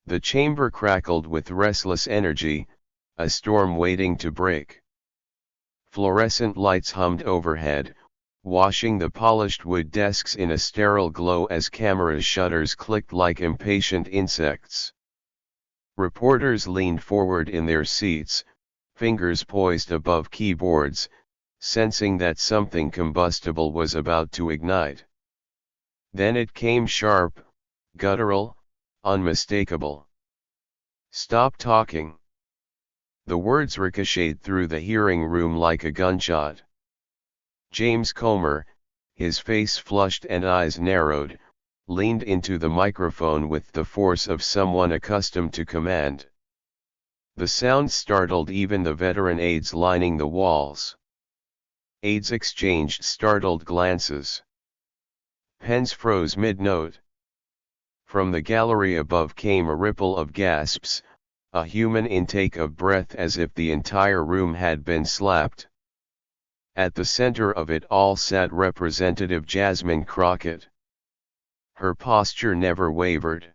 The chamber crackled with restless energy, a storm waiting to break. Fluorescent lights hummed overhead, washing the polished wood desks in a sterile glow as camera shutters clicked like impatient insects. Reporters leaned forward in their seats, fingers poised above keyboards, sensing that something combustible was about to ignite. Then it came sharp, guttural, unmistakable. "Stop talking." The words ricocheted through the hearing room like a gunshot. James Comer, his face flushed and eyes narrowed, leaned into the microphone with the force of someone accustomed to command. The sound startled even the veteran aides lining the walls. Aides exchanged startled glances. Pens froze mid-note. From the gallery above came a ripple of gasps, a human intake of breath as if the entire room had been slapped. At the center of it all sat Representative Jasmine Crockett. Her posture never wavered.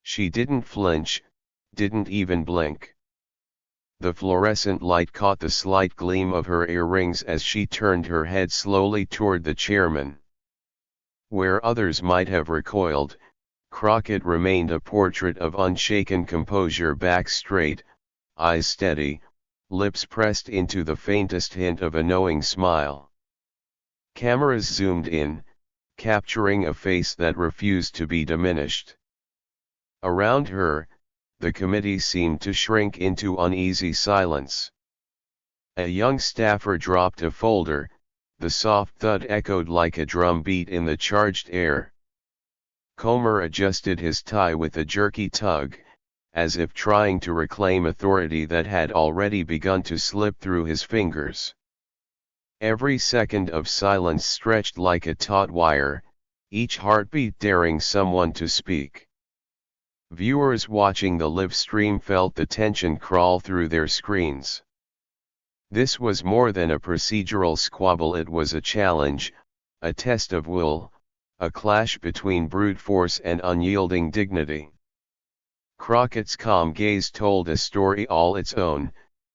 She didn't flinch, didn't even blink. The fluorescent light caught the slight gleam of her earrings as she turned her head slowly toward the chairman. Where others might have recoiled, Crockett remained a portrait of unshaken composure, back straight, eyes steady, lips pressed into the faintest hint of a knowing smile. Cameras zoomed in, capturing a face that refused to be diminished. Around her, the committee seemed to shrink into uneasy silence. A young staffer dropped a folder, the soft thud echoed like a drum beat in the charged air. Comer adjusted his tie with a jerky tug, as if trying to reclaim authority that had already begun to slip through his fingers. Every second of silence stretched like a taut wire, each heartbeat daring someone to speak. Viewers watching the live stream felt the tension crawl through their screens. This was more than a procedural squabble, it was a challenge, a test of will, a clash between brute force and unyielding dignity. Crockett's calm gaze told a story all its own.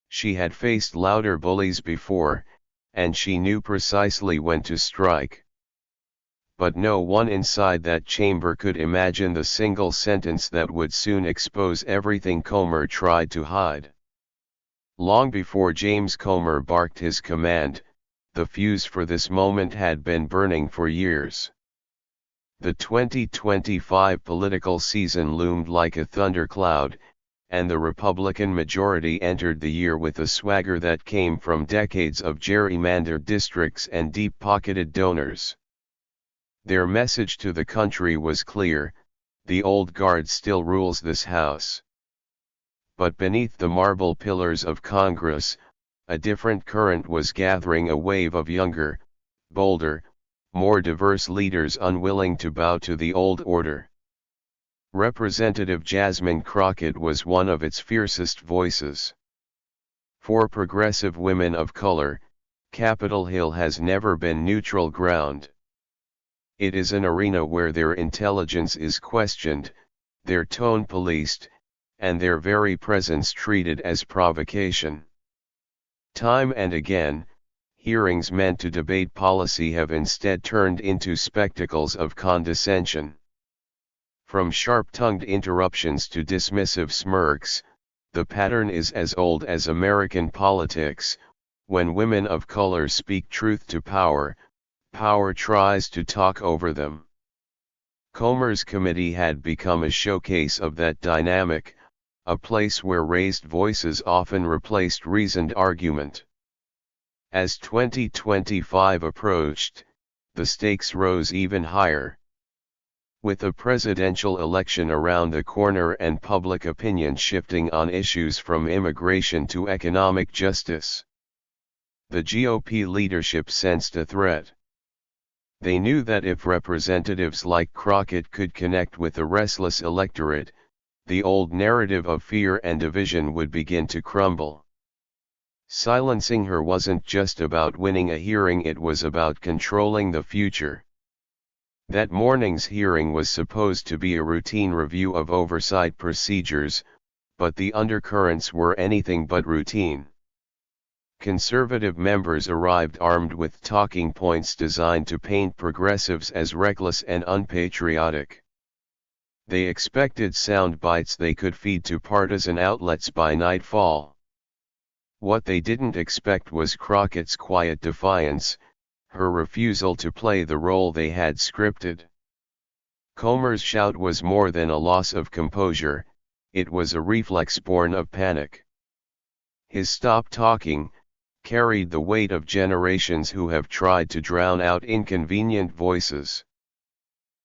She had faced louder bullies before, and she knew precisely when to strike. But no one inside that chamber could imagine the single sentence that would soon expose everything Comer tried to hide. Long before James Comer barked his command, the fuse for this moment had been burning for years. The 2025 political season loomed like a thundercloud, and the Republican majority entered the year with a swagger that came from decades of gerrymandered districts and deep-pocketed donors. Their message to the country was clear: the old guard still rules this House. But beneath the marble pillars of Congress, a different current was gathering, a wave of younger, bolder, more diverse leaders unwilling to bow to the old order. Representative Jasmine Crockett was one of its fiercest voices. For progressive women of color, Capitol Hill has never been neutral ground. It is an arena where their intelligence is questioned, their tone policed, and their very presence treated as provocation. Time and again, hearings meant to debate policy have instead turned into spectacles of condescension. From sharp-tongued interruptions to dismissive smirks, the pattern is as old as American politics. When women of color speak truth to power, power tries to talk over them. Comer's committee had become a showcase of that dynamic, a place where raised voices often replaced reasoned argument. As 2025 approached, the stakes rose even higher. With a presidential election around the corner and public opinion shifting on issues from immigration to economic justice, the GOP leadership sensed a threat. They knew that if representatives like Crockett could connect with the restless electorate, the old narrative of fear and division would begin to crumble. Silencing her wasn't just about winning a hearing, it was about controlling the future. That morning's hearing was supposed to be a routine review of oversight procedures, but the undercurrents were anything but routine. Conservative members arrived armed with talking points designed to paint progressives as reckless and unpatriotic. They expected sound bites they could feed to partisan outlets by nightfall. What they didn't expect was Crockett's quiet defiance, her refusal to play the role they had scripted. Comer's shout was more than a loss of composure, it was a reflex born of panic. His "stop talking" carried the weight of generations who have tried to drown out inconvenient voices.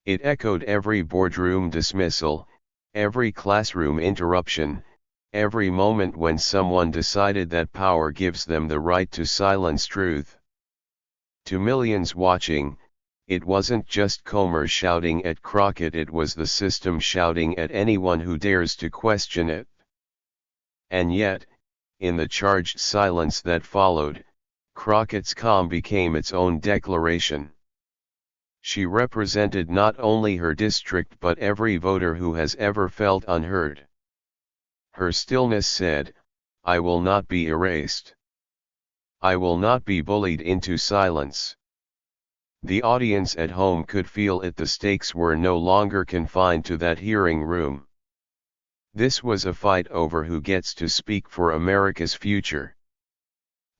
It echoed every boardroom dismissal, every classroom interruption, every moment when someone decided that power gives them the right to silence truth. To millions watching, it wasn't just Comer shouting at Crockett, it was the system shouting at anyone who dares to question it. And yet, in the charged silence that followed, Crockett's calm became its own declaration. She represented not only her district but every voter who has ever felt unheard. Her stillness said, "I will not be erased. I will not be bullied into silence." The audience at home could feel it. The stakes were no longer confined to that hearing room. This was a fight over who gets to speak for America's future.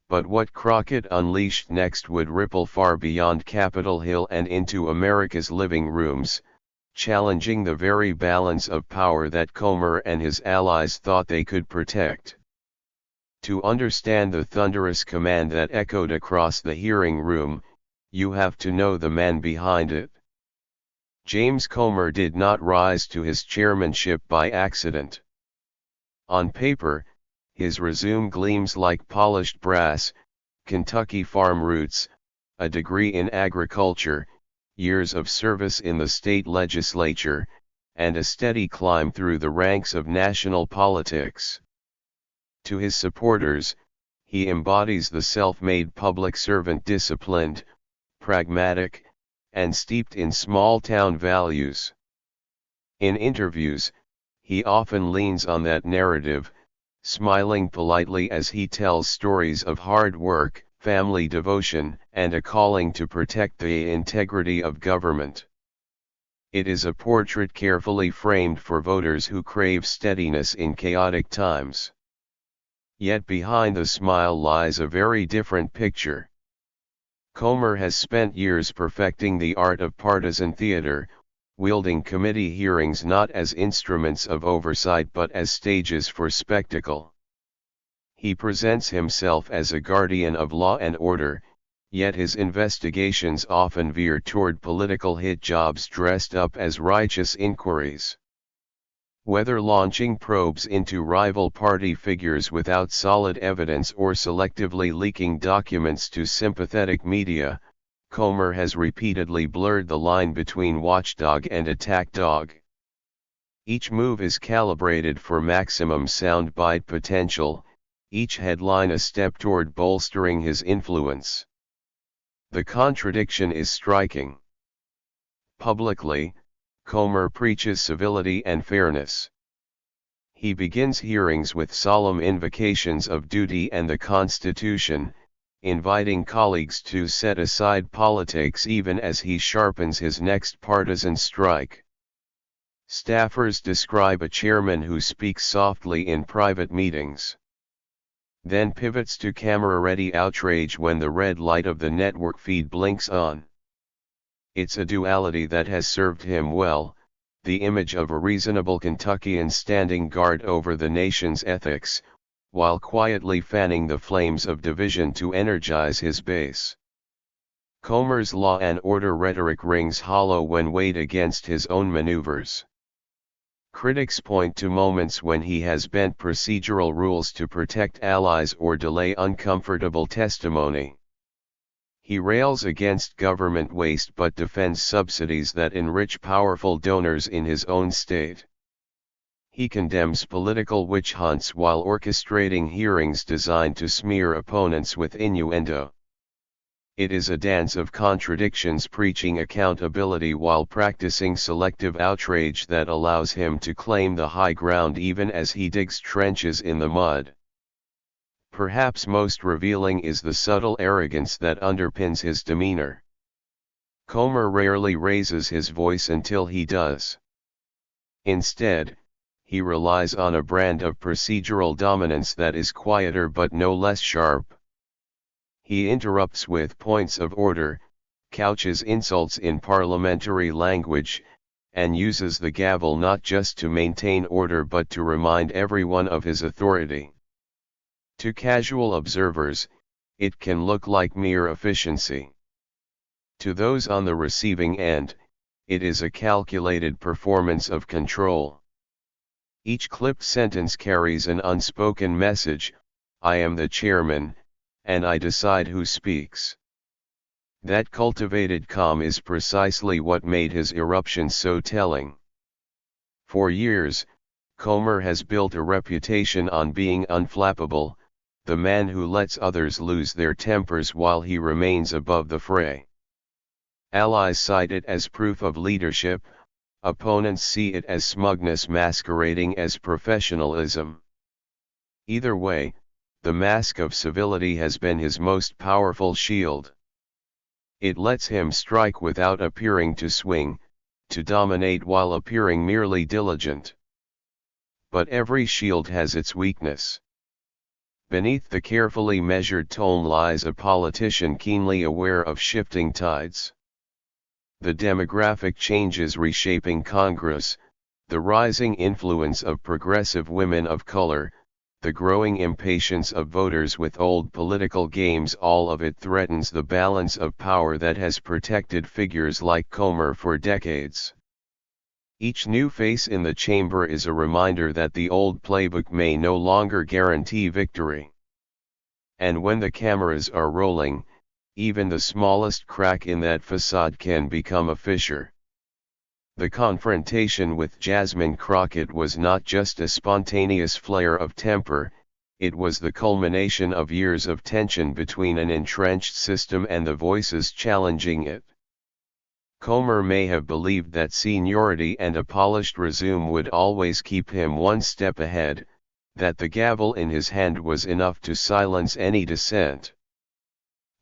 But what Crockett unleashed next would ripple far beyond Capitol Hill and into America's living rooms, challenging the very balance of power that Comer and his allies thought they could protect. To understand the thunderous command that echoed across the hearing room, you have to know the man behind it. James Comer did not rise to his chairmanship by accident. On paper, his resume gleams like polished brass: Kentucky farm roots, a degree in agriculture, years of service in the state legislature, and a steady climb through the ranks of national politics. To his supporters, he embodies the self-made public servant, disciplined, pragmatic, and steeped in small-town values. In interviews, he often leans on that narrative, smiling politely as he tells stories of hard work, family devotion, and a calling to protect the integrity of government. It is a portrait carefully framed for voters who crave steadiness in chaotic times. Yet behind the smile lies a very different picture. Comer has spent years perfecting the art of partisan theater, wielding committee hearings not as instruments of oversight but as stages for spectacle. He presents himself as a guardian of law and order, yet his investigations often veer toward political hit jobs dressed up as righteous inquiries. Whether launching probes into rival party figures without solid evidence or selectively leaking documents to sympathetic media, Comer has repeatedly blurred the line between watchdog and attack dog. Each move is calibrated for maximum soundbite potential, each headline a step toward bolstering his influence. The contradiction is striking. Publicly, Comer preaches civility and fairness. He begins hearings with solemn invocations of duty and the Constitution, inviting colleagues to set aside politics even as he sharpens his next partisan strike. Staffers describe a chairman who speaks softly in private meetings, then pivots to camera-ready outrage when the red light of the network feed blinks on. It's a duality that has served him well, the image of a reasonable Kentuckian standing guard over the nation's ethics, while quietly fanning the flames of division to energize his base. Comer's law and order rhetoric rings hollow when weighed against his own maneuvers. Critics point to moments when he has bent procedural rules to protect allies or delay uncomfortable testimony. He rails against government waste but defends subsidies that enrich powerful donors in his own state. He condemns political witch hunts while orchestrating hearings designed to smear opponents with innuendo. It is a dance of contradictions, preaching accountability while practicing selective outrage that allows him to claim the high ground even as he digs trenches in the mud. Perhaps most revealing is the subtle arrogance that underpins his demeanor. Comer rarely raises his voice until he does. Instead, he relies on a brand of procedural dominance that is quieter but no less sharp. He interrupts with points of order, couches insults in parliamentary language, and uses the gavel not just to maintain order but to remind everyone of his authority. To casual observers, it can look like mere efficiency. To those on the receiving end, it is a calculated performance of control. Each clipped sentence carries an unspoken message: I am the chairman, and I decide who speaks. That cultivated calm is precisely what made his eruption so telling. For years, Comer has built a reputation on being unflappable, the man who lets others lose their tempers while he remains above the fray. Allies cite it as proof of leadership, opponents see it as smugness masquerading as professionalism. Either way, the mask of civility has been his most powerful shield. It lets him strike without appearing to swing, to dominate while appearing merely diligent. But every shield has its weakness. Beneath the carefully measured tone lies a politician keenly aware of shifting tides. The demographic changes reshaping Congress, the rising influence of progressive women of color, the growing impatience of voters with old political games, all of it threatens the balance of power that has protected figures like Comer for decades. Each new face in the chamber is a reminder that the old playbook may no longer guarantee victory. And when the cameras are rolling, even the smallest crack in that facade can become a fissure. The confrontation with Jasmine Crockett was not just a spontaneous flare of temper, it was the culmination of years of tension between an entrenched system and the voices challenging it. Comer may have believed that seniority and a polished resume would always keep him one step ahead, that the gavel in his hand was enough to silence any dissent.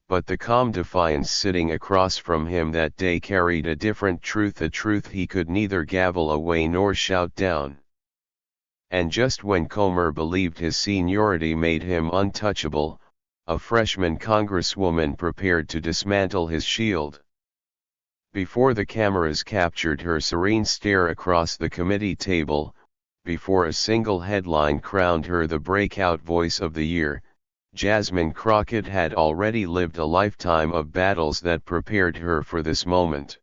But the calm defiance sitting across from him that day carried a different truth, a truth he could neither gavel away nor shout down. And just when Comer believed his seniority made him untouchable, a freshman congresswoman prepared to dismantle his shield. Before the cameras captured her serene stare across the committee table, before a single headline crowned her the breakout voice of the year, Jasmine Crockett had already lived a lifetime of battles that prepared her for this moment.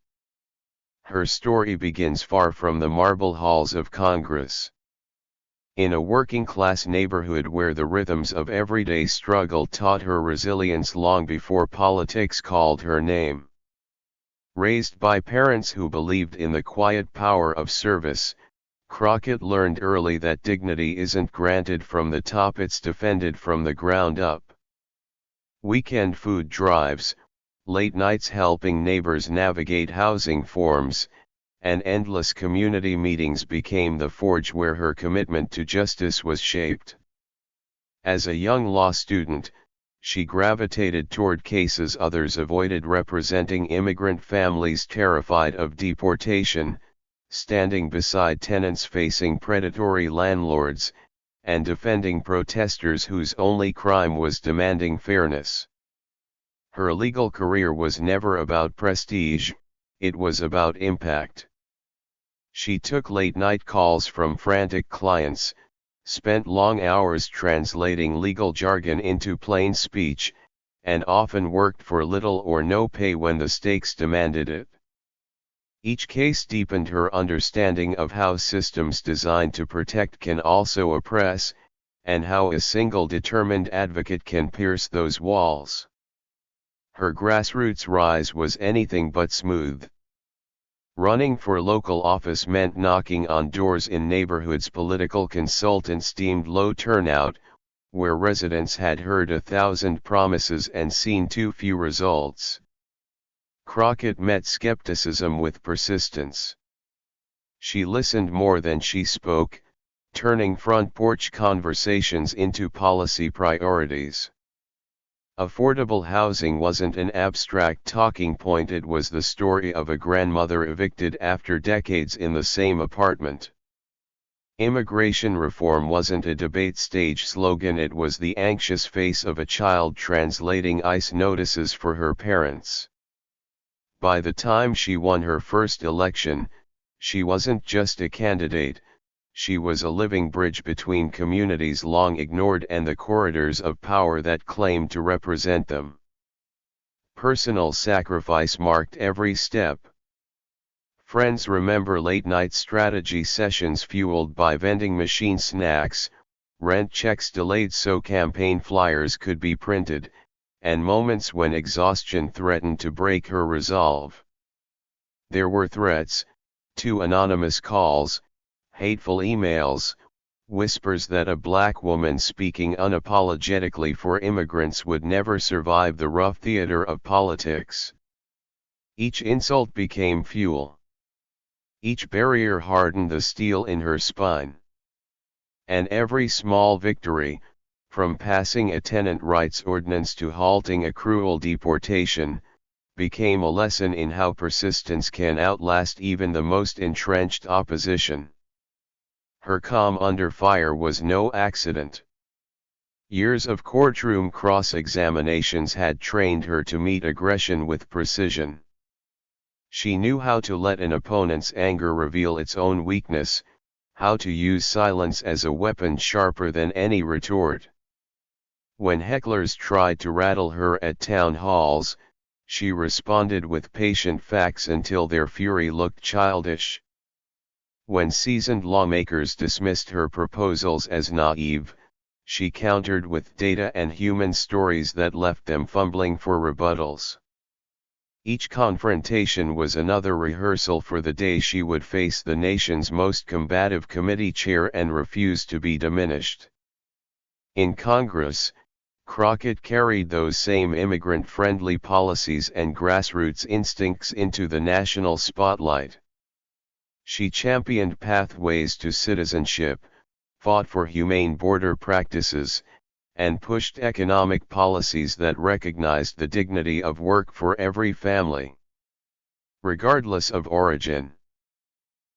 Her story begins far from the marble halls of Congress. In a working-class neighborhood where the rhythms of everyday struggle taught her resilience long before politics called her name. Raised by parents who believed in the quiet power of service, Crockett learned early that dignity isn't granted from the top, it's defended from the ground up. Weekend food drives, late nights helping neighbors navigate housing forms, and endless community meetings became the forge where her commitment to justice was shaped. As a young law student, she gravitated toward cases others avoided, representing immigrant families terrified of deportation, standing beside tenants facing predatory landlords, and defending protesters whose only crime was demanding fairness. Her legal career was never about prestige, it was about impact. She took late-night calls from frantic clients, spent long hours translating legal jargon into plain speech, and often worked for little or no pay when the stakes demanded it. Each case deepened her understanding of how systems designed to protect can also oppress, and how a single determined advocate can pierce those walls. Her grassroots rise was anything but smooth. Running for local office meant knocking on doors in neighborhoods political consultants deemed low turnout, where residents had heard 1,000 promises and seen too few results. Crockett met skepticism with persistence. She listened more than she spoke, turning front porch conversations into policy priorities. Affordable housing wasn't an abstract talking point, it was the story of a grandmother evicted after decades in the same apartment. Immigration reform wasn't a debate stage slogan, it was the anxious face of a child translating ICE notices for her parents. By the time she won her first election, she wasn't just a candidate, she was a living bridge between communities long ignored and the corridors of power that claimed to represent them. Personal sacrifice marked every step. Friends remember late-night strategy sessions fueled by vending machine snacks, rent checks delayed so campaign flyers could be printed, and moments when exhaustion threatened to break her resolve. There were threats, 2 anonymous calls, hateful emails, whispers that a black woman speaking unapologetically for immigrants would never survive the rough theater of politics. Each insult became fuel. Each barrier hardened the steel in her spine. And every small victory, from passing a tenant rights ordinance to halting a cruel deportation, became a lesson in how persistence can outlast even the most entrenched opposition. Her calm under fire was no accident. Years of courtroom cross-examinations had trained her to meet aggression with precision. She knew how to let an opponent's anger reveal its own weakness, how to use silence as a weapon sharper than any retort. When hecklers tried to rattle her at town halls, she responded with patient facts until their fury looked childish. When seasoned lawmakers dismissed her proposals as naive, she countered with data and human stories that left them fumbling for rebuttals. Each confrontation was another rehearsal for the day she would face the nation's most combative committee chair and refuse to be diminished. In Congress, Crockett carried those same immigrant-friendly policies and grassroots instincts into the national spotlight. She championed pathways to citizenship, fought for humane border practices, and pushed economic policies that recognized the dignity of work for every family, regardless of origin.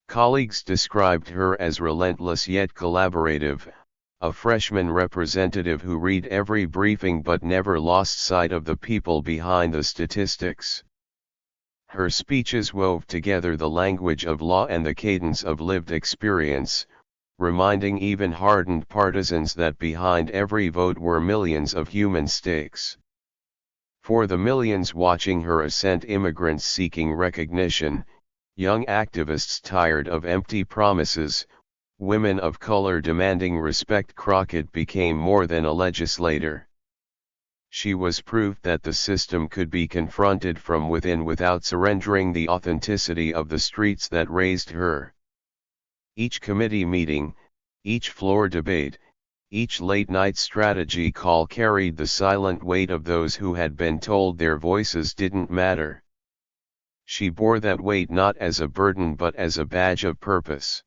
Colleagues described her as relentless yet collaborative, a freshman representative who read every briefing but never lost sight of the people behind the statistics. Her speeches wove together the language of law and the cadence of lived experience, reminding even hardened partisans that behind every vote were millions of human stakes. For the millions watching her ascent, immigrants seeking recognition, young activists tired of empty promises, women of color demanding respect, Crockett became more than a legislator. She was proof that the system could be confronted from within without surrendering the authenticity of the streets that raised her. Each committee meeting, each floor debate, each late-night strategy call carried the silent weight of those who had been told their voices didn't matter. She bore that weight not as a burden but as a badge of purpose.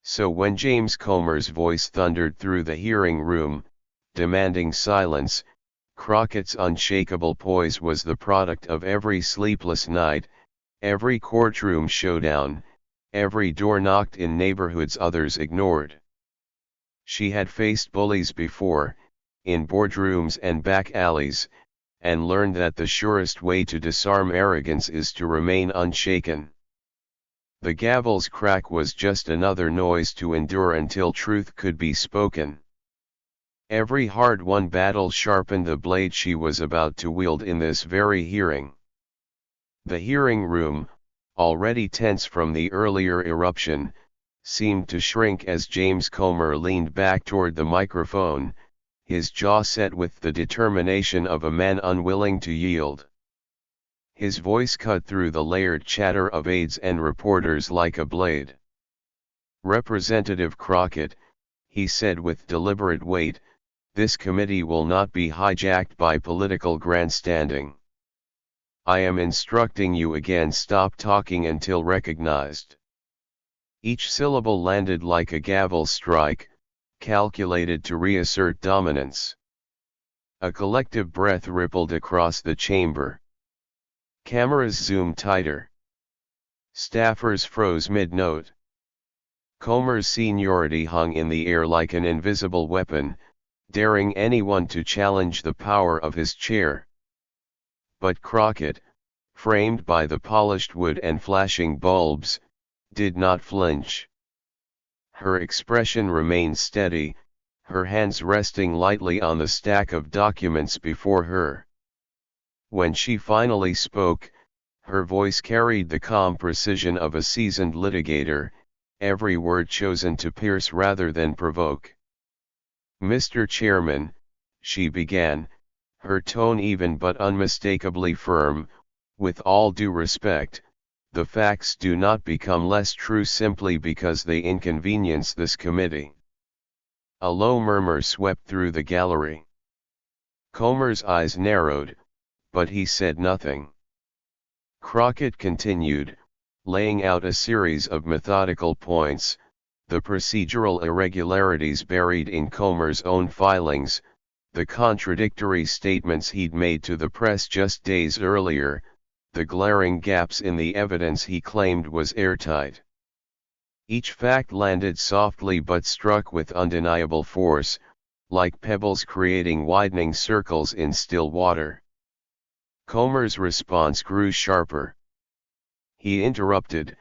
So when James Comer's voice thundered through the hearing room, demanding silence, Crockett's unshakable poise was the product of every sleepless night, every courtroom showdown, every door knocked in neighborhoods others ignored. She had faced bullies before, in boardrooms and back alleys, and learned that the surest way to disarm arrogance is to remain unshaken. The gavel's crack was just another noise to endure until truth could be spoken. Every hard-won battle sharpened the blade she was about to wield in this very hearing. The hearing room, already tense from the earlier eruption, seemed to shrink as James Comer leaned back toward the microphone, his jaw set with the determination of a man unwilling to yield. His voice cut through the layered chatter of aides and reporters like a blade. "Representative Crockett," he said with deliberate weight, This committee will not be hijacked by political grandstanding. I am instructing you again, stop talking until recognized. Each syllable landed like a gavel strike, calculated to reassert dominance. A collective breath rippled across the chamber. Cameras zoomed tighter. Staffers froze mid-note. Comer's seniority hung in the air like an invisible weapon, daring anyone to challenge the power of his chair. But Crockett, framed by the polished wood and flashing bulbs, did not flinch. Her expression remained steady, her hands resting lightly on the stack of documents before her. When she finally spoke, her voice carried the calm precision of a seasoned litigator, every word chosen to pierce rather than provoke. "Mr. Chairman," she began, her tone even but unmistakably firm, "with all due respect, the facts do not become less true simply because they inconvenience this committee." A low murmur swept through the gallery. Comer's eyes narrowed, but he said nothing. Crockett continued, laying out a series of methodical points, the procedural irregularities buried in Comer's own filings, the contradictory statements he'd made to the press just days earlier, the glaring gaps in the evidence he claimed was airtight. Each fact landed softly but struck with undeniable force, like pebbles creating widening circles in still water. Comer's response grew sharper. He interrupted,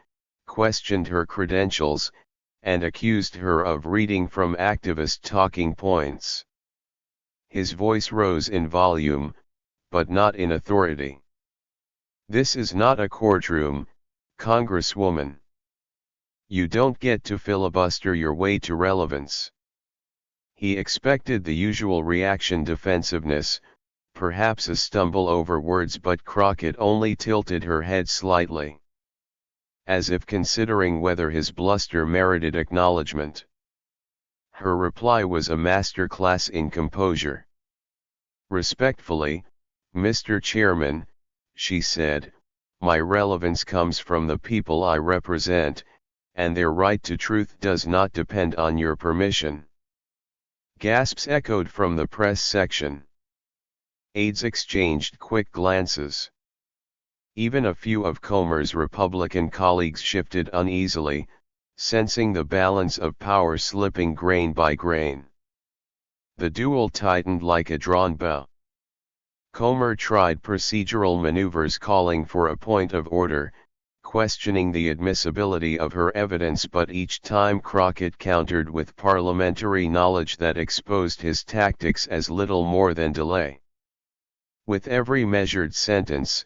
questioned her credentials, and accused her of reading from activist talking points. His voice rose in volume, but not in authority. "This is not a courtroom, Congresswoman. You don't get to filibuster your way to relevance." He expected the usual reaction, defensiveness, perhaps a stumble over words, but Crockett only tilted her head slightly, as if considering whether his bluster merited acknowledgement. Her reply was a master class in composure. "Respectfully, Mr. Chairman," she said, "my relevance comes from the people I represent, and their right to truth does not depend on your permission." Gasps echoed from the press section. Aides exchanged quick glances. Even a few of Comer's Republican colleagues shifted uneasily, sensing the balance of power slipping grain by grain. The duel tightened like a drawn bow. Comer tried procedural maneuvers, calling for a point of order, questioning the admissibility of her evidence, but each time Crockett countered with parliamentary knowledge that exposed his tactics as little more than delay. With every measured sentence,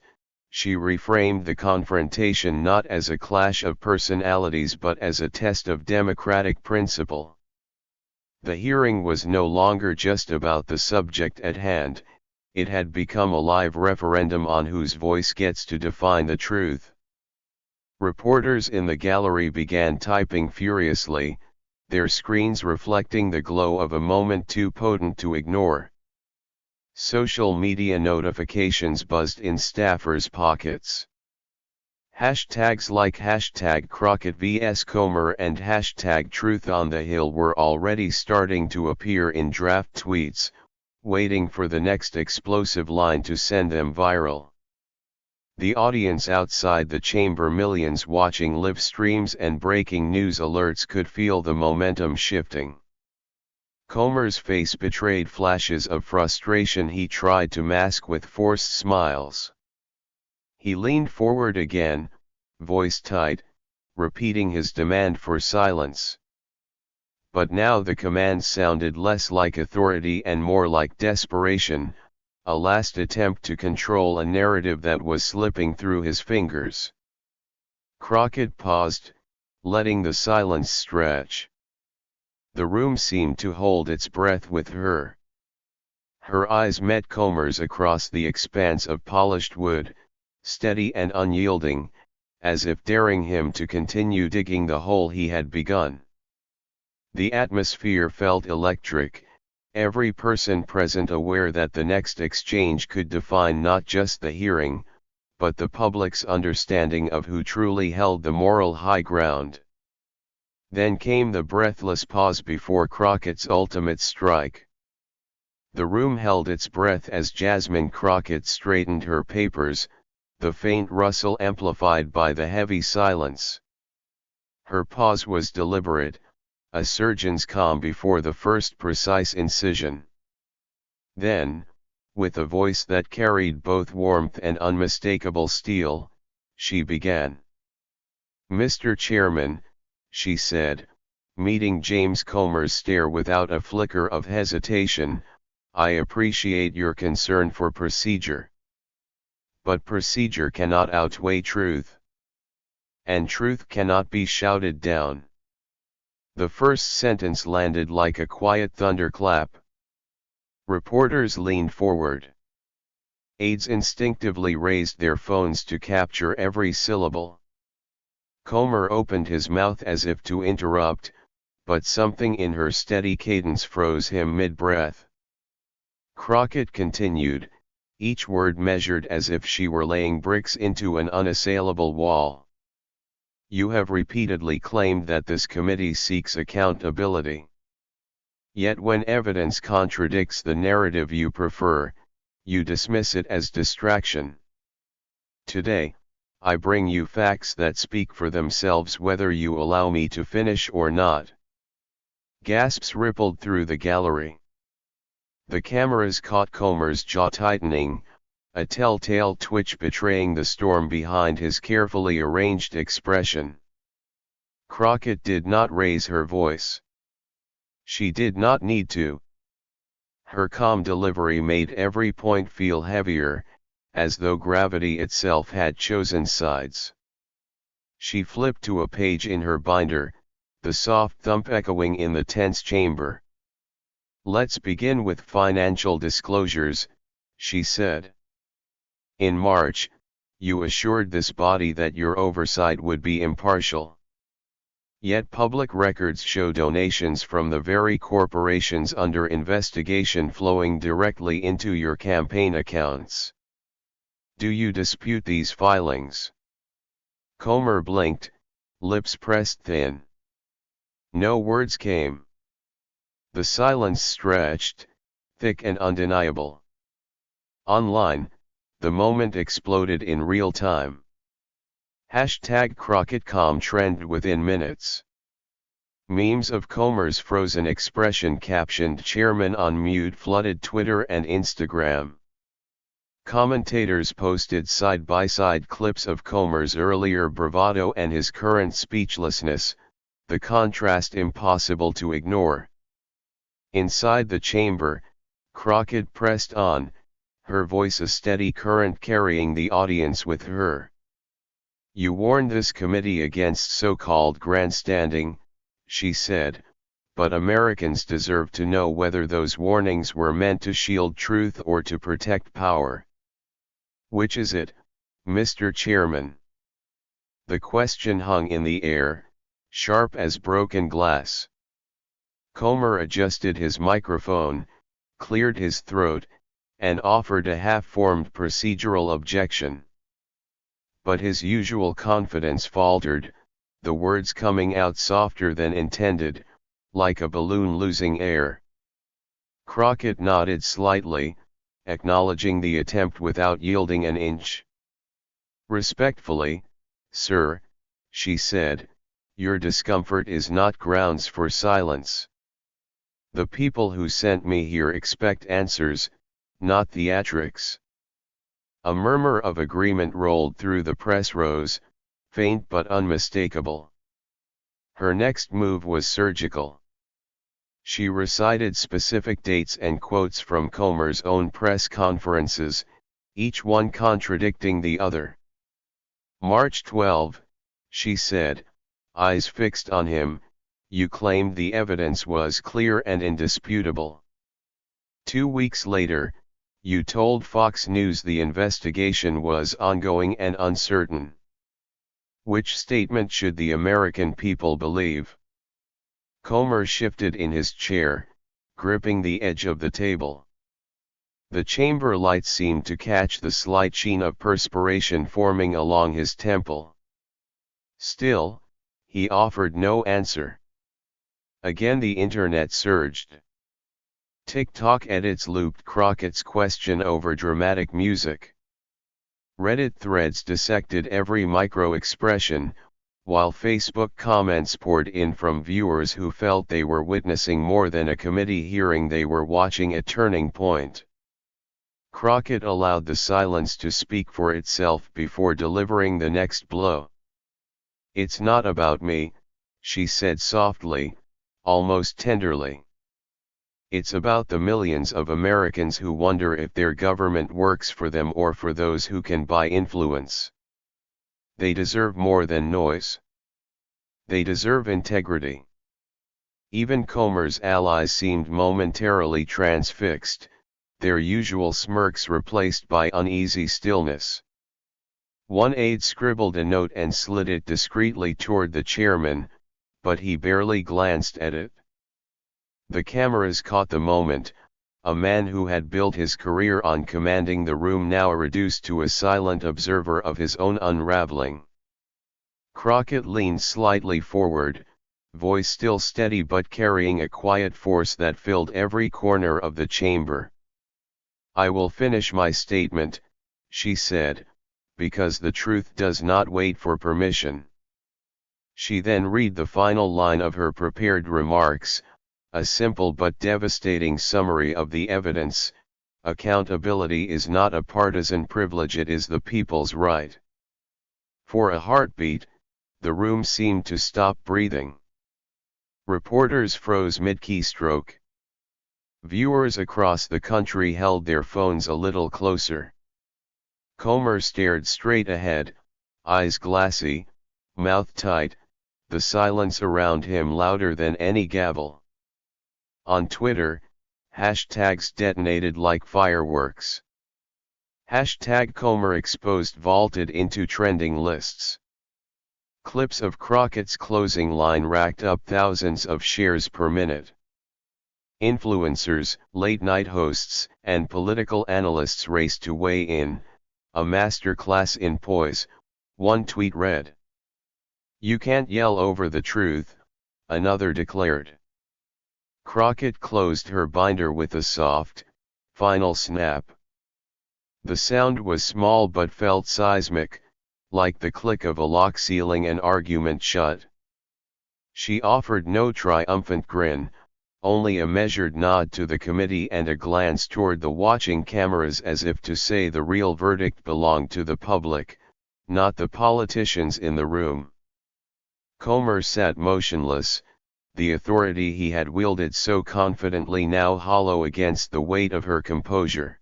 she reframed the confrontation not as a clash of personalities but as a test of democratic principle. The hearing was no longer just about the subject at hand, it had become a live referendum on whose voice gets to define the truth. Reporters in the gallery began typing furiously, their screens reflecting the glow of a moment too potent to ignore. Social media notifications buzzed in staffers' pockets. Hashtags like #Crockett vs Comer and #Truth on the Hill were already starting to appear in draft tweets, waiting for the next explosive line to send them viral. The audience outside the chamber, millions watching live streams and breaking news alerts, could feel the momentum shifting. Comer's face betrayed flashes of frustration he tried to mask with forced smiles. He leaned forward again, voice tight, repeating his demand for silence. But now the command sounded less like authority and more like desperation, a last attempt to control a narrative that was slipping through his fingers. Crockett paused, letting the silence stretch. The room seemed to hold its breath with her. Her eyes met Comer's across the expanse of polished wood, steady and unyielding, as if daring him to continue digging the hole he had begun. The atmosphere felt electric, every person present aware that the next exchange could define not just the hearing, but the public's understanding of who truly held the moral high ground. Then came the breathless pause before Crockett's ultimate strike. The room held its breath as Jasmine Crockett straightened her papers, the faint rustle amplified by the heavy silence. Her pause was deliberate, a surgeon's calm before the first precise incision. Then, with a voice that carried both warmth and unmistakable steel, she began. "Mr. Chairman," she said, meeting James Comer's stare without a flicker of hesitation, "I appreciate your concern for procedure. But procedure cannot outweigh truth. And truth cannot be shouted down." The first sentence landed like a quiet thunderclap. Reporters leaned forward. Aides instinctively raised their phones to capture every syllable. Comer opened his mouth as if to interrupt, but something in her steady cadence froze him mid-breath. Crockett continued, each word measured as if she were laying bricks into an unassailable wall. "You have repeatedly claimed that this committee seeks accountability. Yet when evidence contradicts the narrative you prefer, you dismiss it as distraction. Today, I bring you facts that speak for themselves whether you allow me to finish or not." Gasps rippled through the gallery. The cameras caught Comer's jaw tightening, a telltale twitch betraying the storm behind his carefully arranged expression. Crockett did not raise her voice. She did not need to. Her calm delivery made every point feel heavier, as though gravity itself had chosen sides. She flipped to a page in her binder, the soft thump echoing in the tense chamber. "Let's begin with financial disclosures," she said. "In March, you assured this body that your oversight would be impartial. Yet public records show donations from the very corporations under investigation flowing directly into your campaign accounts. Do you dispute these filings?" Comer blinked, lips pressed thin. No words came. The silence stretched, thick and undeniable. Online, the moment exploded in real time. #CrockettCom trended within minutes. Memes of Comer's frozen expression captioned "Chairman on mute" flooded Twitter and Instagram. Commentators posted side-by-side clips of Comer's earlier bravado and his current speechlessness, the contrast impossible to ignore. Inside the chamber, Crockett pressed on, her voice a steady current carrying the audience with her. "You warned this committee against so-called grandstanding," she said, "but Americans deserve to know whether those warnings were meant to shield truth or to protect power. Which is it, Mr. Chairman?" The question hung in the air, sharp as broken glass. Comer adjusted his microphone, cleared his throat, and offered a half-formed procedural objection. But his usual confidence faltered, the words coming out softer than intended, like a balloon losing air. Crockett nodded slightly, acknowledging the attempt without yielding an inch. "Respectfully, sir," she said, "your discomfort is not grounds for silence. The people who sent me here expect answers, not theatrics." A murmur of agreement rolled through the press rows, faint but unmistakable. Her next move was surgical. She recited specific dates and quotes from Comer's own press conferences, each one contradicting the other. "March 12, she said, eyes fixed on him, "you claimed the evidence was clear and indisputable. 2 weeks later, you told Fox News the investigation was ongoing and uncertain. Which statement should the American people believe?" Comer shifted in his chair, gripping the edge of the table. The chamber light seemed to catch the slight sheen of perspiration forming along his temple. Still, he offered no answer. Again the internet surged. TikTok edits looped Crockett's question over dramatic music. Reddit threads dissected every micro-expression, while Facebook comments poured in from viewers who felt they were witnessing more than a committee hearing, they were watching a turning point. Crockett allowed the silence to speak for itself before delivering the next blow. "It's not about me," she said softly, almost tenderly. "It's about the millions of Americans who wonder if their government works for them or for those who can buy influence. They deserve more than noise. They deserve integrity." Even Comer's allies seemed momentarily transfixed, their usual smirks replaced by uneasy stillness. One aide scribbled a note and slid it discreetly toward the chairman, but he barely glanced at it. The cameras caught the moment, a man who had built his career on commanding the room now reduced to a silent observer of his own unraveling. Crockett leaned slightly forward, voice still steady but carrying a quiet force that filled every corner of the chamber. "I will finish my statement," she said, "because the truth does not wait for permission." She then read the final line of her prepared remarks, a simple but devastating summary of the evidence: "Accountability is not a partisan privilege, it is the people's right." For a heartbeat, the room seemed to stop breathing. Reporters froze mid-keystroke. Viewers across the country held their phones a little closer. Comer stared straight ahead, eyes glassy, mouth tight, the silence around him louder than any gavel. On Twitter, hashtags detonated like fireworks. Hashtag Comer exposed vaulted into trending lists. Clips of Crockett's closing line racked up thousands of shares per minute. Influencers, late-night hosts, and political analysts raced to weigh in, a masterclass in poise, one tweet read. "You can't yell over the truth," another declared. Crockett closed her binder with a soft, final snap. The sound was small but felt seismic, like the click of a lock sealing an argument shut. She offered no triumphant grin, only a measured nod to the committee and a glance toward the watching cameras as if to say the real verdict belonged to the public, not the politicians in the room. Comer sat motionless, the authority he had wielded so confidently now hollow against the weight of her composure.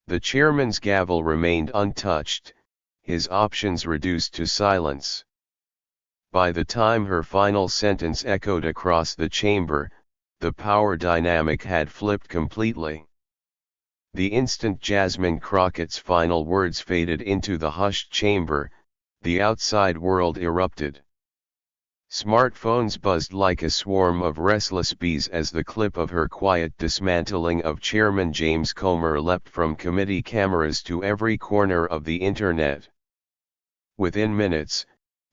The chairman's gavel remained untouched, his options reduced to silence. By the time her final sentence echoed across the chamber, the power dynamic had flipped completely. The instant Jasmine Crockett's final words faded into the hushed chamber, the outside world erupted. Smartphones buzzed like a swarm of restless bees as the clip of her quiet dismantling of Chairman James Comer leapt from committee cameras to every corner of the internet. Within minutes,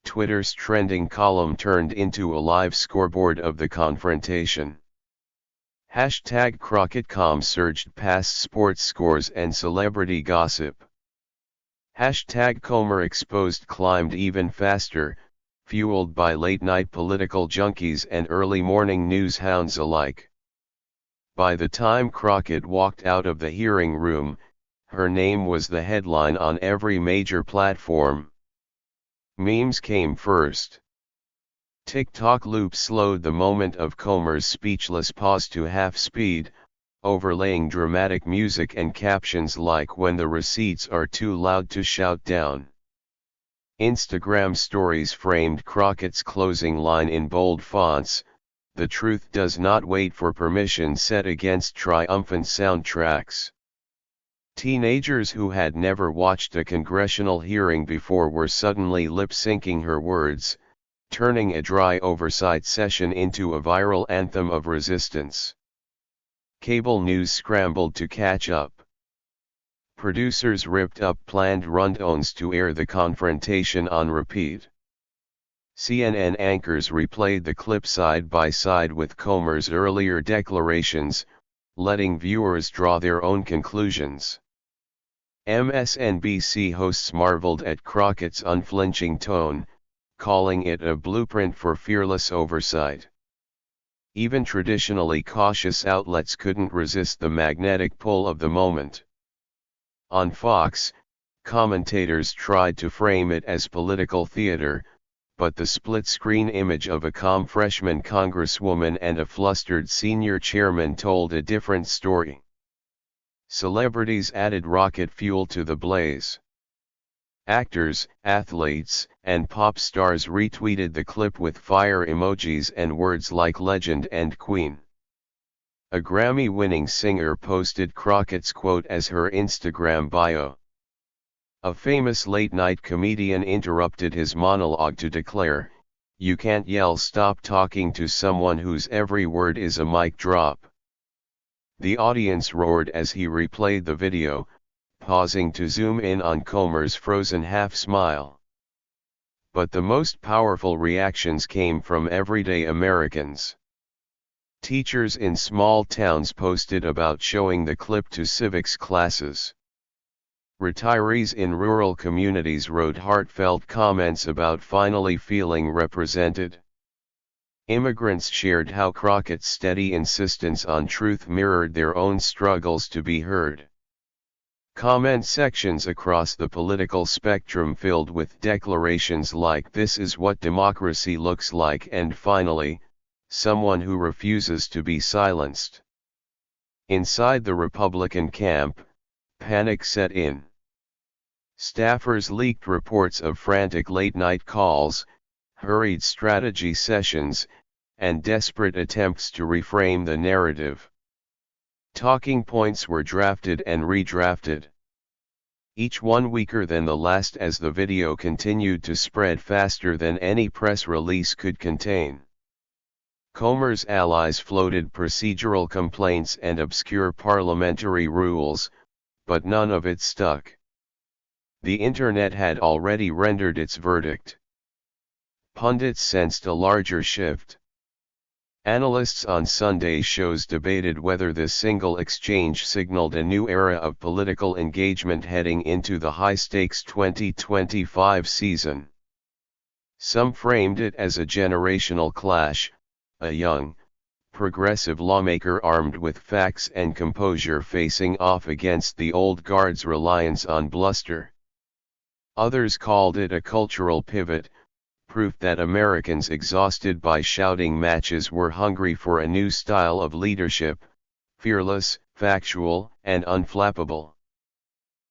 Twitter's trending column turned into a live scoreboard of the confrontation. Hashtag CrockettCom surged past sports scores and celebrity gossip. Hashtag Comer exposed climbed even faster, fueled by late-night political junkies and early-morning news hounds alike. By the time Crockett walked out of the hearing room, her name was the headline on every major platform. Memes came first. TikTok loops slowed the moment of Comer's speechless pause to half-speed, overlaying dramatic music and captions like "When the receipts are too loud to shout down." Instagram stories framed Crockett's closing line in bold fonts, "The truth does not wait for permission," set against triumphant soundtracks. Teenagers who had never watched a congressional hearing before were suddenly lip-syncing her words, turning a dry oversight session into a viral anthem of resistance. Cable news scrambled to catch up. Producers ripped up planned rundowns to air the confrontation on repeat. CNN anchors replayed the clip side by side with Comer's earlier declarations, letting viewers draw their own conclusions. MSNBC hosts marveled at Crockett's unflinching tone, calling it a blueprint for fearless oversight. Even traditionally cautious outlets couldn't resist the magnetic pull of the moment. On Fox, commentators tried to frame it as political theater, but the split-screen image of a calm freshman congresswoman and a flustered senior chairman told a different story. Celebrities added rocket fuel to the blaze. Actors, athletes, and pop stars retweeted the clip with fire emojis and words like legend and queen. A Grammy-winning singer posted Crockett's quote as her Instagram bio. A famous late-night comedian interrupted his monologue to declare, "You can't yell stop talking to someone whose every word is a mic drop." The audience roared as he replayed the video, pausing to zoom in on Comer's frozen half-smile. But the most powerful reactions came from everyday Americans. Teachers in small towns posted about showing the clip to civics classes. Retirees in rural communities wrote heartfelt comments about finally feeling represented. Immigrants shared how Crockett's steady insistence on truth mirrored their own struggles to be heard. Comment sections across the political spectrum filled with declarations like "This is what democracy looks like" and finally, "Someone who refuses to be silenced." Inside the Republican camp, panic set in. Staffers leaked reports of frantic late-night calls, hurried strategy sessions, and desperate attempts to reframe the narrative. Talking points were drafted and redrafted, each one weaker than the last as the video continued to spread faster than any press release could contain. Comer's allies floated procedural complaints and obscure parliamentary rules, but none of it stuck. The internet had already rendered its verdict. Pundits sensed a larger shift. Analysts on Sunday shows debated whether this single exchange signaled a new era of political engagement heading into the high-stakes 2025 season. Some framed it as a generational clash, a young, progressive lawmaker armed with facts and composure facing off against the old guard's reliance on bluster. Others called it a cultural pivot, proof that Americans exhausted by shouting matches were hungry for a new style of leadership, fearless, factual, and unflappable.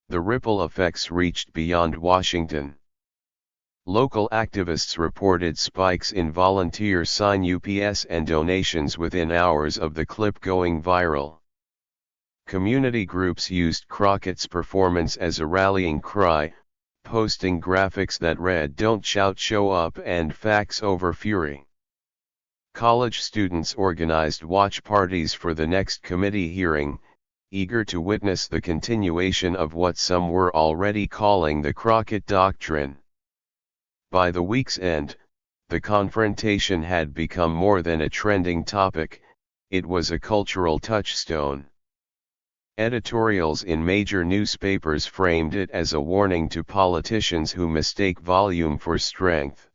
The ripple effects reached beyond Washington. Local activists reported spikes in volunteer sign UPS and donations within hours of the clip going viral. Community groups used Crockett's performance as a rallying cry, posting graphics that read "Don't shout, show up" and "Facts over fury." College students organized watch parties for the next committee hearing, eager to witness the continuation of what some were already calling the Crockett Doctrine. By the week's end, the confrontation had become more than a trending topic, it was a cultural touchstone. Editorials in major newspapers framed it as a warning to politicians who mistake volume for strength.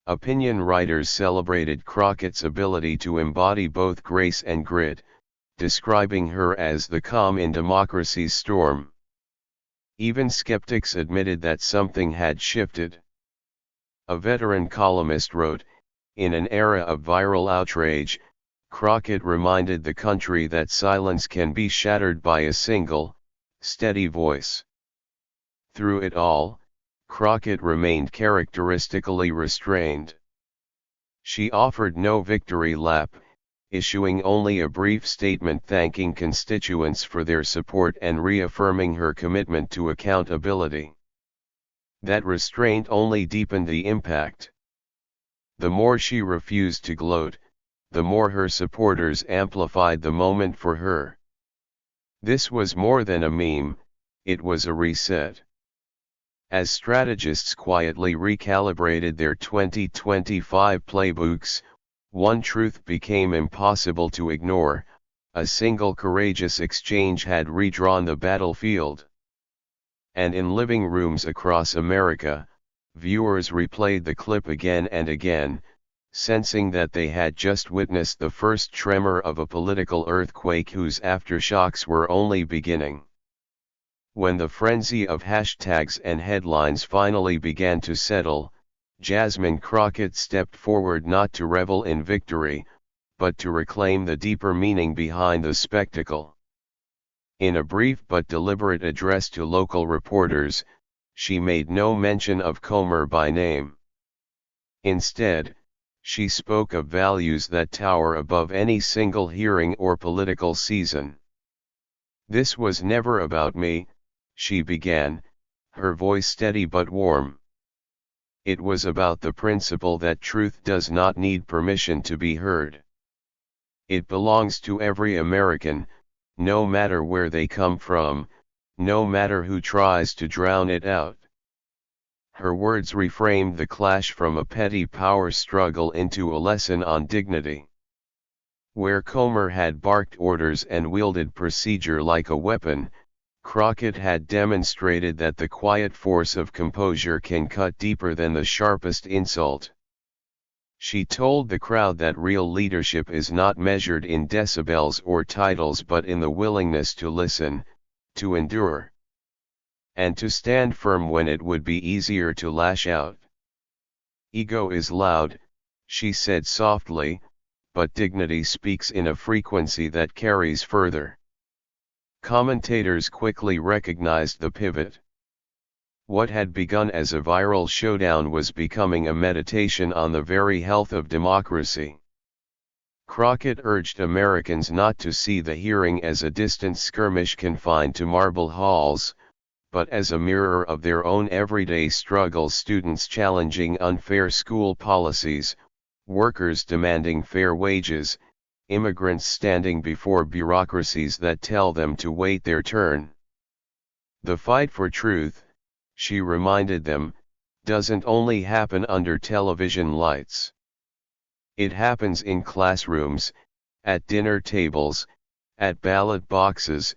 Opinion writers celebrated Crockett's ability to embody both grace and grit, describing her as the calm in democracy's storm. Even skeptics admitted that something had shifted. A veteran columnist wrote, "In an era of viral outrage, Crockett reminded the country that silence can be shattered by a single, steady voice." Through it all, Crockett remained characteristically restrained. She offered no victory lap, issuing only a brief statement thanking constituents for their support and reaffirming her commitment to accountability. That restraint only deepened the impact. The more she refused to gloat, the more her supporters amplified the moment for her. This was more than a meme, it was a reset. As strategists quietly recalibrated their 2025 playbooks, one truth became impossible to ignore: a single courageous exchange had redrawn the battlefield. And in living rooms across America, viewers replayed the clip again and again, sensing that they had just witnessed the first tremor of a political earthquake whose aftershocks were only beginning. When the frenzy of hashtags and headlines finally began to settle, Jasmine Crockett stepped forward not to revel in victory, but to reclaim the deeper meaning behind the spectacle. In a brief but deliberate address to local reporters, she made no mention of Comer by name. Instead, she spoke of values that tower above any single hearing or political season. "This was never about me," she began, her voice steady but warm. "It was about the principle that truth does not need permission to be heard. It belongs to every American, no matter where they come from, no matter who tries to drown it out." Her words reframed the clash from a petty power struggle into a lesson on dignity. Where Comer had barked orders and wielded procedure like a weapon, Crockett had demonstrated that the quiet force of composure can cut deeper than the sharpest insult. She told the crowd that real leadership is not measured in decibels or titles but in the willingness to listen, to endure, and to stand firm when it would be easier to lash out. "Ego is loud," she said softly, "but dignity speaks in a frequency that carries further." Commentators quickly recognized the pivot. What had begun as a viral showdown was becoming a meditation on the very health of democracy. Crockett urged Americans not to see the hearing as a distant skirmish confined to marble halls, but as a mirror of their own everyday struggles: students challenging unfair school policies, workers demanding fair wages, immigrants standing before bureaucracies that tell them to wait their turn. "The fight for truth," she reminded them, "doesn't only happen under television lights. It happens in classrooms, at dinner tables, at ballot boxes,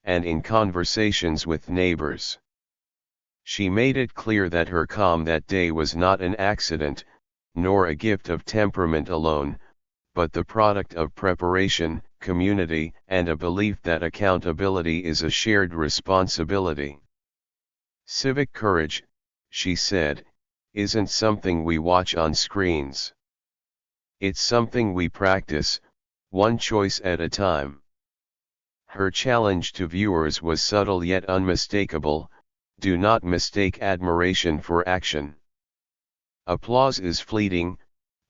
and in conversations with neighbors." She made it clear that her calm that day was not an accident, nor a gift of temperament alone, but the product of preparation, community, and a belief that accountability is a shared responsibility. "Civic courage," she said, "isn't something we watch on screens. It's something we practice, one choice at a time." Her challenge to viewers was subtle yet unmistakable: do not mistake admiration for action. Applause is fleeting,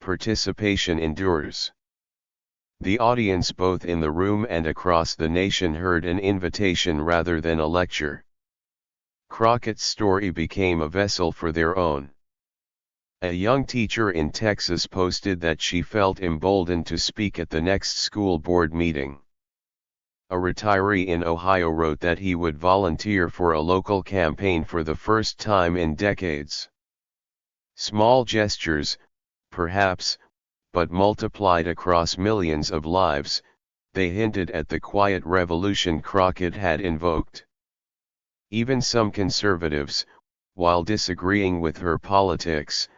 participation endures. The audience both in the room and across the nation heard an invitation rather than a lecture. Crockett's story became a vessel for their own. A young teacher in Texas posted that she felt emboldened to speak at the next school board meeting. A retiree in Ohio wrote that he would volunteer for a local campaign for the first time in decades. Small gestures, perhaps, but multiplied across millions of lives, they hinted at the quiet revolution Crockett had invoked. Even some conservatives, while disagreeing with her politics,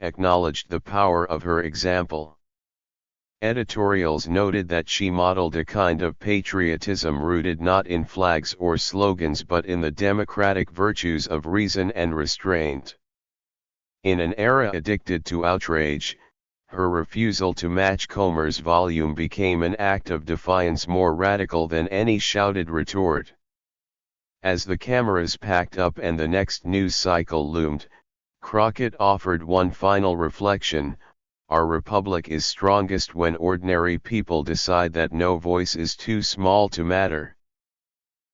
acknowledged the power of her example. Editorials noted that she modeled a kind of patriotism rooted not in flags or slogans but in the democratic virtues of reason and restraint. In an era addicted to outrage, her refusal to match Comer's volume became an act of defiance more radical than any shouted retort. As the cameras packed up and the next news cycle loomed, Crockett offered one final reflection: our republic is strongest when ordinary people decide that no voice is too small to matter.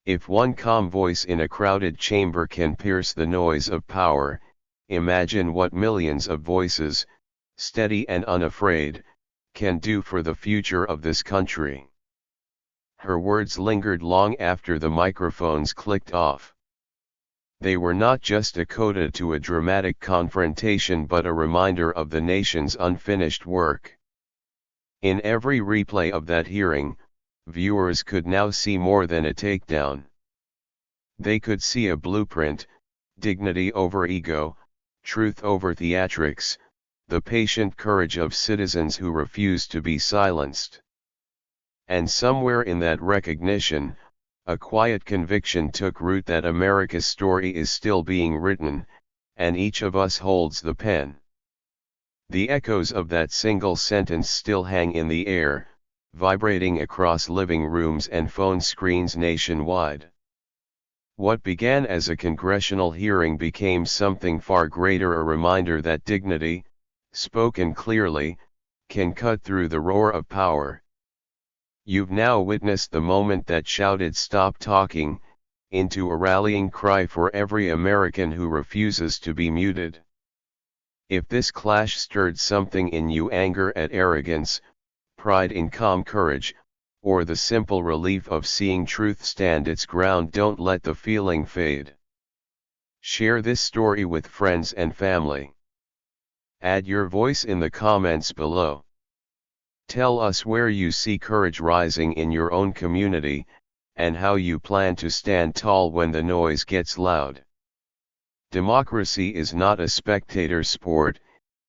If one calm voice in a crowded chamber can pierce the noise of power, imagine what millions of voices, steady and unafraid, can do for the future of this country. Her words lingered long after the microphones clicked off. They were not just a coda to a dramatic confrontation but a reminder of the nation's unfinished work. In every replay of that hearing, viewers could now see more than a takedown. They could see a blueprint: dignity over ego, truth over theatrics, the patient courage of citizens who refuse to be silenced. And somewhere in that recognition, a quiet conviction took root that America's story is still being written, and each of us holds the pen. The echoes of that single sentence still hang in the air, vibrating across living rooms and phone screens nationwide. What began as a congressional hearing became something far greater: a reminder that dignity, spoken clearly, can cut through the roar of power. You've now witnessed the moment that shouted "Stop talking," into a rallying cry for every American who refuses to be muted. If this clash stirred something in you, anger at arrogance, pride in calm courage, or the simple relief of seeing truth stand its ground, don't let the feeling fade. Share this story with friends and family. Add your voice in the comments below. Tell us where you see courage rising in your own community, and how you plan to stand tall when the noise gets loud. Democracy is not a spectator sport,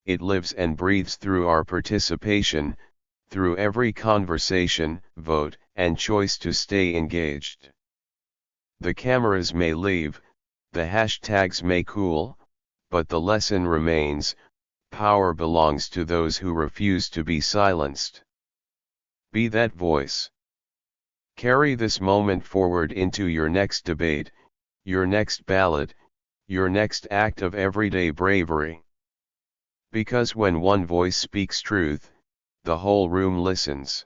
it lives and breathes through our participation, through every conversation, vote, and choice to stay engaged. The cameras may leave, the hashtags may cool, but the lesson remains: power belongs to those who refuse to be silenced. Be that voice. Carry this moment forward into your next debate, your next ballot, your next act of everyday bravery. Because when one voice speaks truth, the whole room listens.